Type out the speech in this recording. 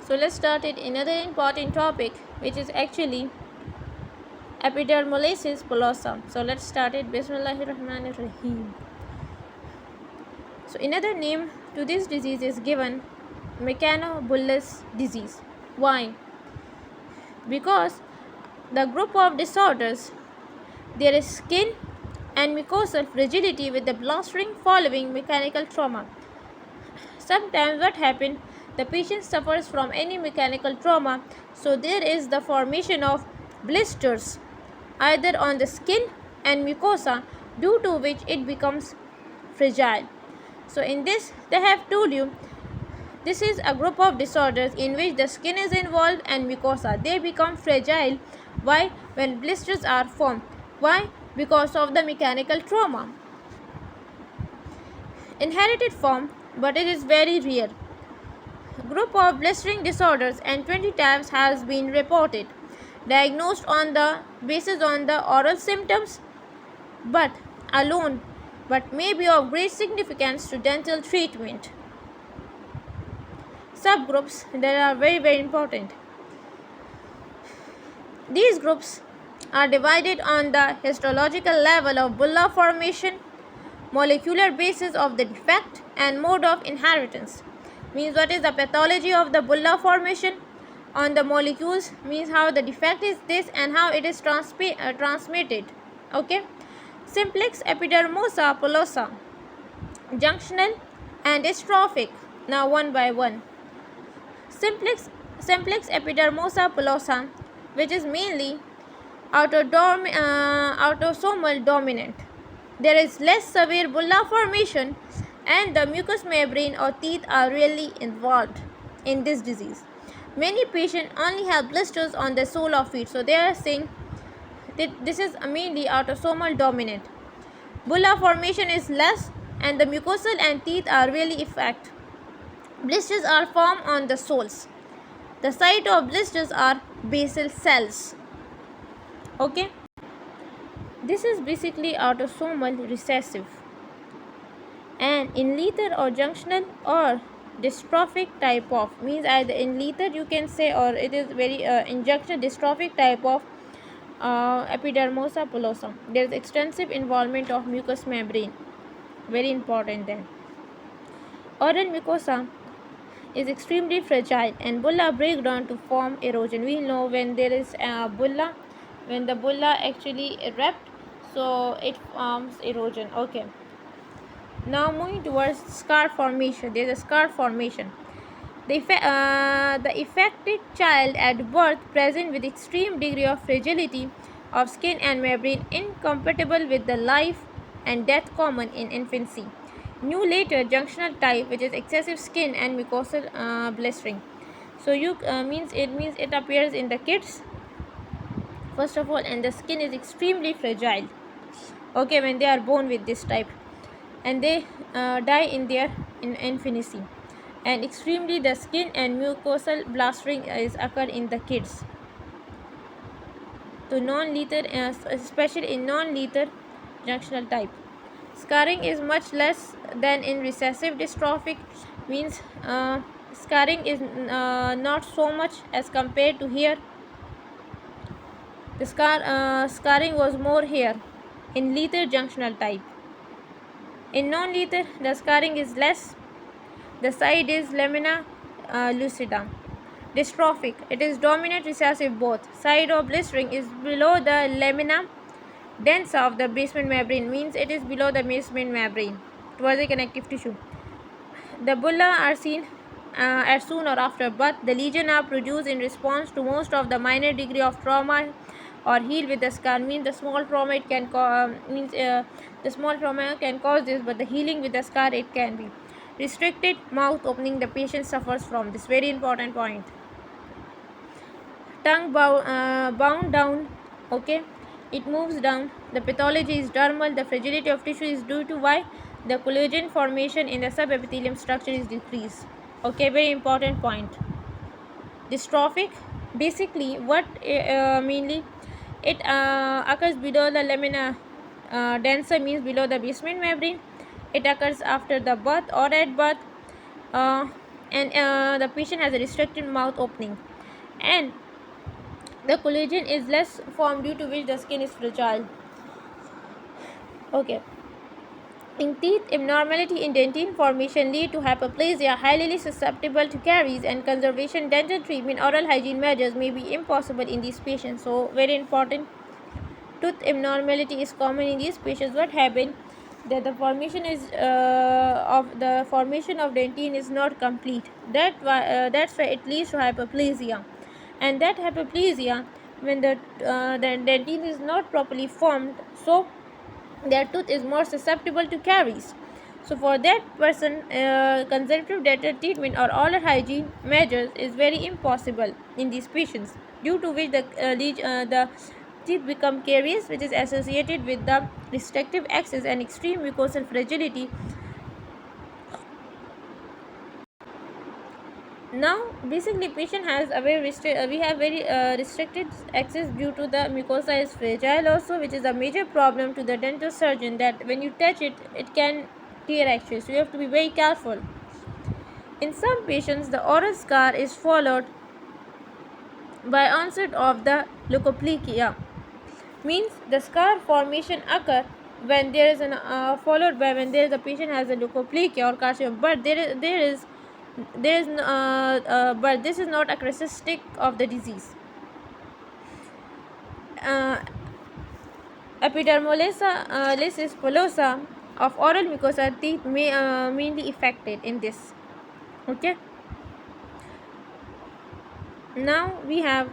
So let's start it another important topic, which is actually epidermolysis bullosa. So let's start it. Bismillahirrahmanirrahim. So another name to this disease is given mechanobullous disease. Why? Because the group of disorders, there is skin and mucosal fragility with the blistering following mechanical trauma. Sometimes what happens, the patient suffers from any mechanical trauma, so there is the formation of blisters either on the skin and mucosa, due to which it becomes fragile. So in this they have told you, this is a group of disorders in which the skin is involved and mucosa, they become fragile. Why? When blisters are formed. Why? Because of the mechanical trauma. Inherited form, but it is very rare. Group of blistering disorders and 20 types has been reported, diagnosed on the basis on the oral symptoms but alone, but may be of great significance to dental treatment. Subgroups that are very important. These groups are divided on the histological level of bulla formation, molecular basis of the defect, and mode of inheritance. Means what is the pathology of the bulla formation. On the molecules means how the defect is this and how it is transmitted. Okay. Simplex epidermosa bullosa, junctional and dystrophic. Now one by one. Simplex epidermosa bullosa, which is mainly autosomal dominant. There is less severe bulla formation and the mucous membrane or teeth are really involved in this disease. Many patients only have blisters on the sole of feet, so they are saying that this is mainly autosomal dominant. Bulla formation is less and the mucosal and teeth are really effect. Blisters are formed on the soles. The site of blisters are basal cells. Okay. This is basically autosomal recessive. And in lethal or junctional or dystrophic type of, means either in lethal you can say, or it is very in junctional dystrophic type of epidermosa bullosa. There is extensive involvement of mucous membrane. Very important then. Oral mucosa is extremely fragile and bulla break down to form erosion. We know when there is a bulla, when the bulla actually erupt, so it forms erosion. Okay. Now moving towards scar formation. There is a scar formation. The affected child at birth present with extreme degree of fragility of skin and membrane, incompatible with the life and death common in infancy. New later junctional type, which is excessive skin and mucosal blistering. So you means it appears in the kids first of all, and the skin is extremely fragile. Okay, when they are born with this type, and they die in their infancy, and extremely the skin and mucosal blistering is occur in the kids. To non-lethal, especially in non-lethal junctional type. Scarring is much less than in recessive dystrophic, means scarring is not so much as compared to here. The scarring was more here in lethal junctional type. In non-lethal, the scarring is less. The side is lamina lucida. Dystrophic, it is dominant recessive both. Side of blistering is below the lamina densa of the basement membrane, means it is below the basement membrane towards the connective tissue. The bulla are seen as soon or after birth. The lesion are produced in response to most of the minor degree of trauma or heal with the scar, means the small trauma it can the small trauma can cause this, but the healing with the scar it can be. Restricted mouth opening, the patient suffers from this. Very important point. Tongue bound down. Okay, it moves down. The pathology is dermal. The fragility of tissue is due to why the collagen formation in the subepithelium structure is decreased. Okay, very important point. Dystrophic, basically what mainly it occurs below the lamina densa, means below the basement membrane. It occurs after the birth or at birth, and the patient has a restricted mouth opening, and the collagen is less formed, due to which the skin is fragile. Okay. In teeth, abnormality in dentine formation lead to hyperplasia, highly susceptible to caries, and conservation dental treatment. Oral hygiene measures may be impossible in these patients. So, very important. Tooth abnormality is common in these patients. What happened? That the formation is of dentine is not complete. That's why it leads to hyperplasia, and that hyperplasia, when the dentine is not properly formed, so their tooth is more susceptible to caries. So for that person, conservative dental treatment or oral hygiene measures is very impossible in these patients, due to which the teeth become carious, which is associated with the restrictive axis and extreme mucosal fragility. Now basically patient has a we have very restricted access due to the mucosa is fragile also, which is a major problem to the dental surgeon, that when you touch it, it can tear actually, so you have to be very careful. In some patients, the oral scar is followed by onset of the leukoplegia, means the scar formation occur when there is an followed by when there is a patient has a leukoplegia or carcinoma, but but this is not a characteristic of the disease. uh, Epidermolysis bullosa of oral mucosa teeth may mainly affected in this. Okay, now we have